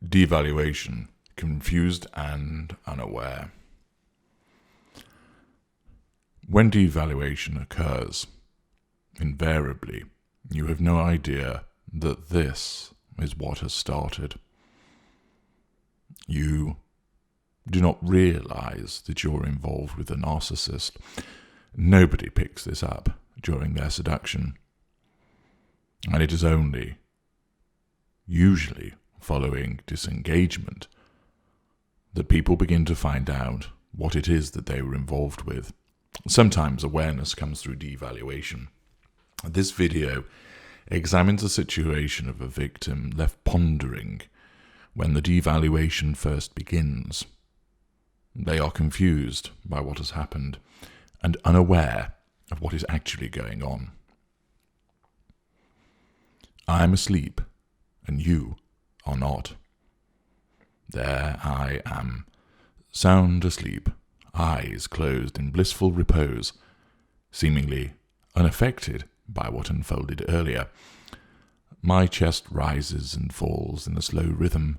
Devaluation, confused and unaware. When devaluation occurs, invariably, you have no idea that this is what has started. You do not realize that you're involved with a narcissist. Nobody picks this up during their seduction. And it is only, usually following disengagement, that people begin to find out what it is that they were involved with. Sometimes awareness comes through devaluation. This video examines the situation of a victim left pondering when the devaluation first begins. They are confused by what has happened and unaware of what is actually going on. I am asleep, and you are not. There I am, sound asleep, eyes closed in blissful repose, seemingly unaffected by what unfolded earlier. My chest rises and falls in a slow rhythm,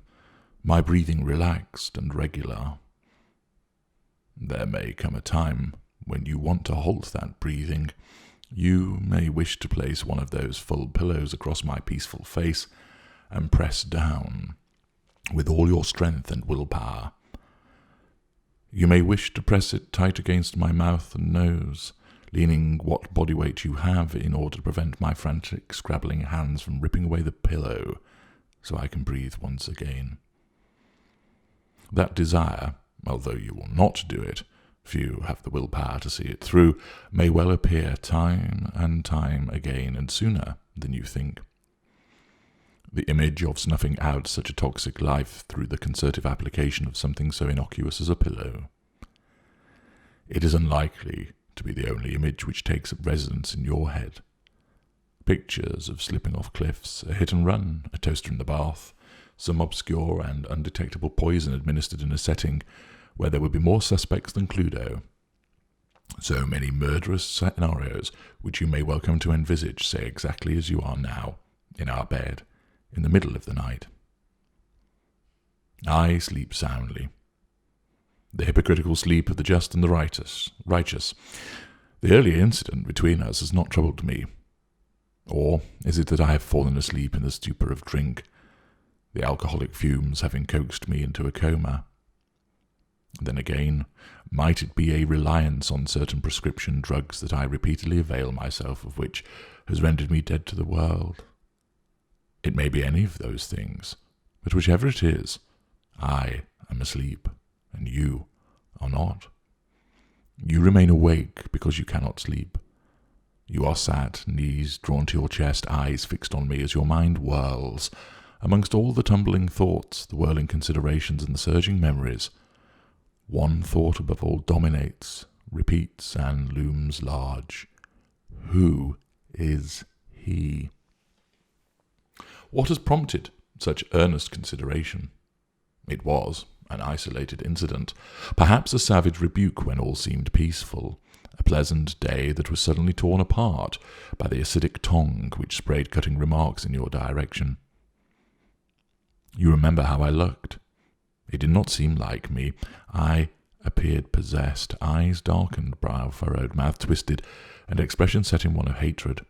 my breathing relaxed and regular. There may come a time when you want to halt that breathing. You may wish to place one of those full pillows across my peaceful face and press down with all your strength and willpower. You may wish to press it tight against my mouth and nose, leaning what body weight you have in order to prevent my frantic, scrabbling hands from ripping away the pillow so I can breathe once again. That desire, although you will not do it, few have the willpower to see it through, may well appear time and time again, and sooner than you think. The image of snuffing out such a toxic life through the concerted application of something so innocuous as a pillow. It is unlikely to be the only image which takes up residence in your head. Pictures of slipping off cliffs, a hit and run, a toaster in the bath, some obscure and undetectable poison administered in a setting where there would be more suspects than Cluedo. So many murderous scenarios which you may well come to envisage say exactly as you are now, in our bed, in the middle of the night. I sleep soundly. The hypocritical sleep of the just and the righteous. The earlier incident between us has not troubled me. Or is it that I have fallen asleep in the stupor of drink, the alcoholic fumes having coaxed me into a coma? Then again, might it be a reliance on certain prescription drugs that I repeatedly avail myself of which has rendered me dead to the world? It may be any of those things, but whichever it is, I am asleep, and you are not. You remain awake because you cannot sleep. You are sat, knees drawn to your chest, eyes fixed on me as your mind whirls. Amongst all the tumbling thoughts, the whirling considerations, and the surging memories, one thought above all dominates, repeats, and looms large. Who is he? What has prompted such earnest consideration? It was an isolated incident, perhaps a savage rebuke when all seemed peaceful, a pleasant day that was suddenly torn apart by the acidic tongue which sprayed cutting remarks in your direction. You remember how I looked. It did not seem like me. I appeared possessed, eyes darkened, brow furrowed, mouth twisted, and expression set in one of hatred.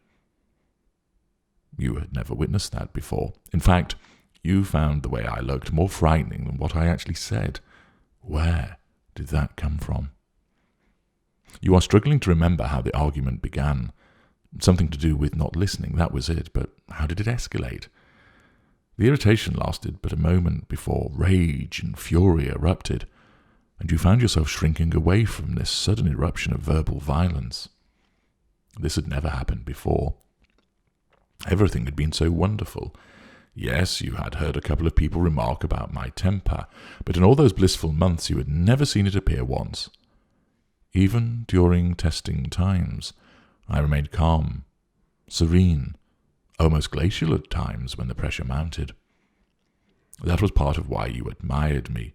You had never witnessed that before. In fact, you found the way I looked more frightening than what I actually said. Where did that come from? You are struggling to remember how the argument began. Something to do with not listening, that was it, but how did it escalate? The irritation lasted but a moment before rage and fury erupted, and you found yourself shrinking away from this sudden eruption of verbal violence. This had never happened before. Everything had been so wonderful. Yes, you had heard a couple of people remark about my temper, but in all those blissful months you had never seen it appear once. Even during testing times, I remained calm, serene, almost glacial at times when the pressure mounted. That was part of why you admired me,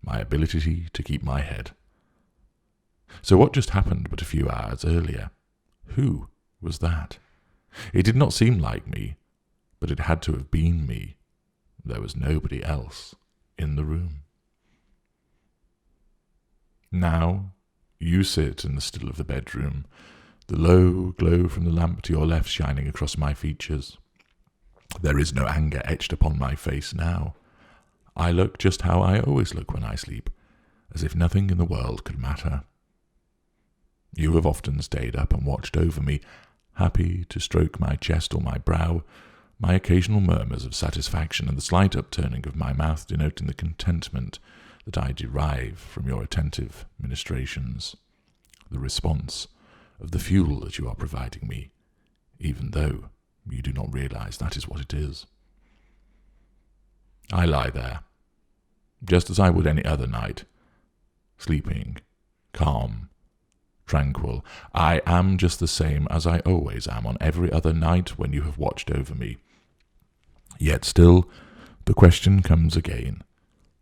my ability to keep my head. So what just happened but a few hours earlier? Who was that? It did not seem like me, but it had to have been me. there was nobody else in the room. Now you sit in the still of the bedroom, the low glow from the lamp to your left shining across my features. There is no anger etched upon my face now. I look just how I always look when I sleep, as if nothing in the world could matter. You have often stayed up and watched over me, happy to stroke my chest or my brow, my occasional murmurs of satisfaction and the slight upturning of my mouth denoting the contentment that I derive from your attentive ministrations, the response of the fuel that you are providing me, even though you do not realize that is what it is. I lie there, just as I would any other night, sleeping, calm, tranquil. I am just the same as I always am on every other night when you have watched over me. Yet still, the question comes again.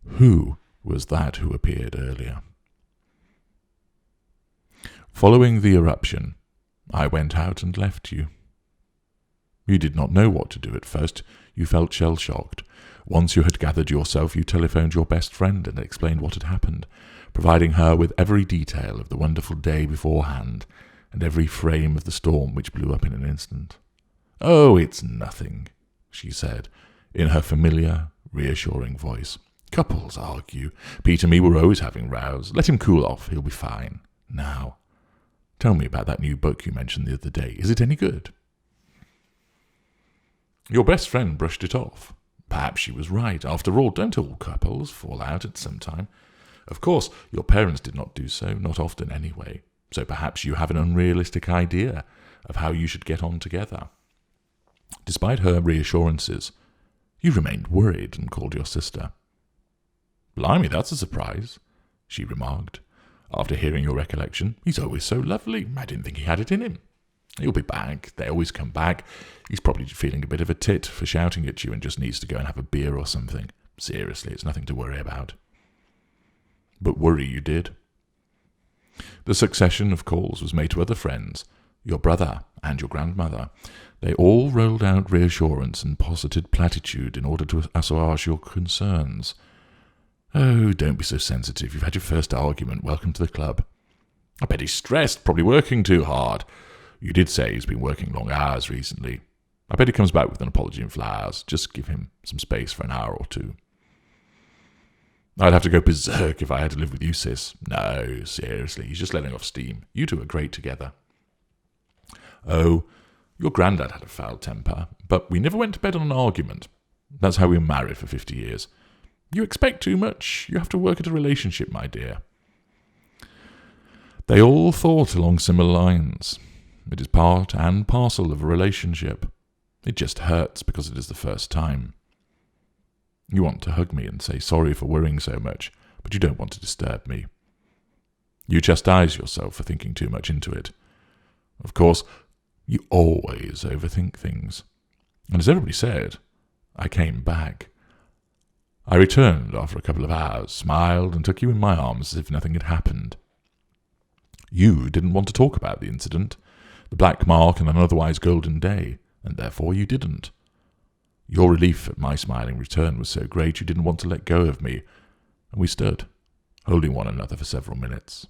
Who was that who appeared earlier? Following the eruption, I went out and left you. You did not know what to do at first. You felt shell-shocked. Once you had gathered yourself, you telephoned your best friend and explained what had happened, providing her with every detail of the wonderful day beforehand and every frame of the storm which blew up in an instant. "Oh, it's nothing," she said, in her familiar, reassuring voice. "Couples argue. Pete and me were always having rows. Let him cool off. He'll be fine. Now, tell me about that new book you mentioned the other day. Is it any good?" Your best friend brushed it off. Perhaps she was right. After all, don't all couples fall out at some time? Of course, your parents did not do so, not often anyway, so perhaps you have an unrealistic idea of how you should get on together. Despite her reassurances, you remained worried and called your sister. "Blimey, that's a surprise," she remarked. "After hearing your recollection, he's always so lovely. I didn't think he had it in him. He'll be back. They always come back. He's probably feeling a bit of a tit for shouting at you and just needs to go and have a beer or something. Seriously, it's nothing to worry about." But worry you did. The succession of calls was made to other friends, your brother and your grandmother. They all rolled out reassurance and posited platitude in order to assuage your concerns. "Oh, don't be so sensitive. You've had your first argument. Welcome to the club." "I bet he's stressed, probably working too hard. You did say he's been working long hours recently. I bet he comes back with an apology and flowers. Just give him some space for an hour or two." "I'd have to go berserk if I had to live with you, sis." "No, seriously, he's just letting off steam. You two are great together." "Oh, your granddad had a foul temper, but we never went to bed on an argument. That's how we were married for 50 years. You expect too much. You have to work at a relationship, my dear." They all thought along similar lines. It is part and parcel of a relationship. It just hurts because it is the first time. You want to hug me and say sorry for worrying so much, but you don't want to disturb me. You chastise yourself for thinking too much into it. Of course, you always overthink things. And as everybody said, I came back. I returned after a couple of hours, smiled, and took you in my arms as if nothing had happened. You didn't want to talk about the incident, the black mark and an otherwise golden day, and therefore you didn't. Your relief at my smiling return was so great you didn't want to let go of me, and we stood, holding one another for several minutes.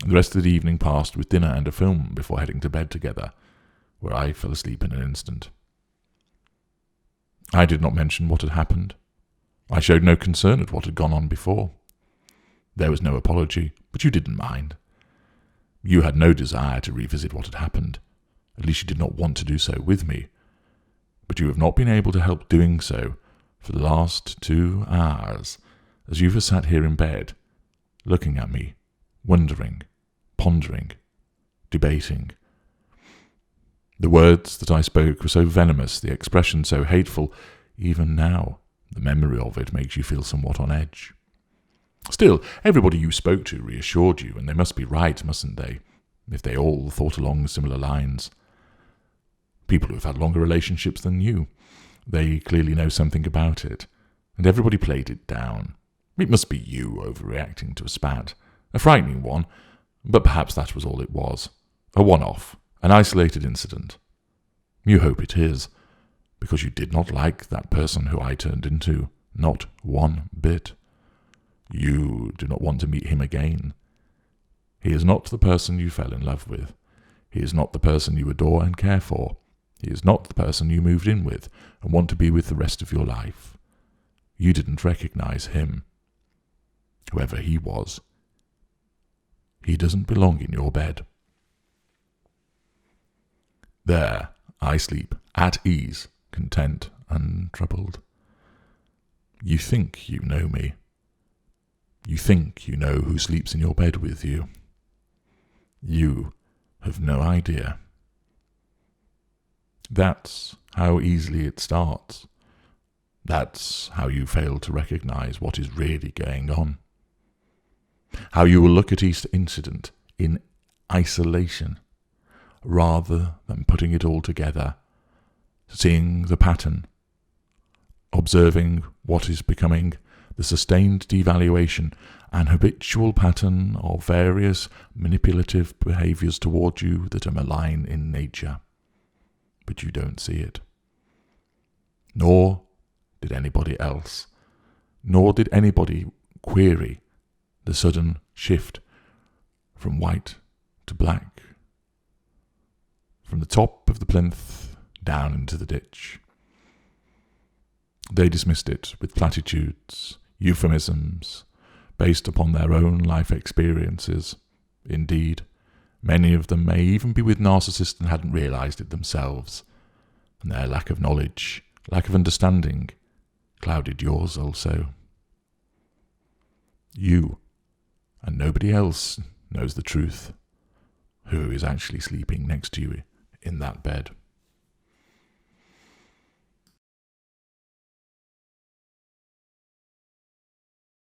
The rest of the evening passed with dinner and a film before heading to bed together, where I fell asleep in an instant. I did not mention what had happened. I showed no concern at what had gone on before. There was no apology, but you didn't mind. You had no desire to revisit what had happened. At least you did not want to do so with me. But you have not been able to help doing so for the last 2 hours, as you have sat here in bed, looking at me, wondering, pondering, debating. The words that I spoke were so venomous, the expression so hateful, even now the memory of it makes you feel somewhat on edge. Still, everybody you spoke to reassured you, and they must be right, mustn't they, if they all thought along similar lines. People who have had longer relationships than you, they clearly know something about it, and everybody played it down. It must be you overreacting to a spat, a frightening one, but perhaps that was all it was, a one-off, an isolated incident. You hope it is, because you did not like that person who I turned into, not one bit. You do not want to meet him again. He is not the person you fell in love with. He is not the person you adore and care for. He is not the person you moved in with and want to be with the rest of your life. You didn't recognize him. Whoever he was, he doesn't belong in your bed. There I sleep, at ease, content, untroubled. You think you know me. You think you know who sleeps in your bed with you. You have no idea. That's how easily it starts. That's how you fail to recognize what is really going on. How you will look at each incident in isolation, rather than putting it all together, seeing the pattern, observing what is becoming the sustained devaluation and habitual pattern of various manipulative behaviours toward you that are malign in nature. But you don't see it. Nor did anybody else. Nor did anybody query the sudden shift from white to black, from the top of the plinth down into the ditch. They dismissed it with platitudes, euphemisms, based upon their own life experiences. Indeed, many of them may even be with narcissists and hadn't realised it themselves, and their lack of knowledge, lack of understanding, clouded yours also. You, and nobody else, knows the truth, who is actually sleeping next to you in that bed.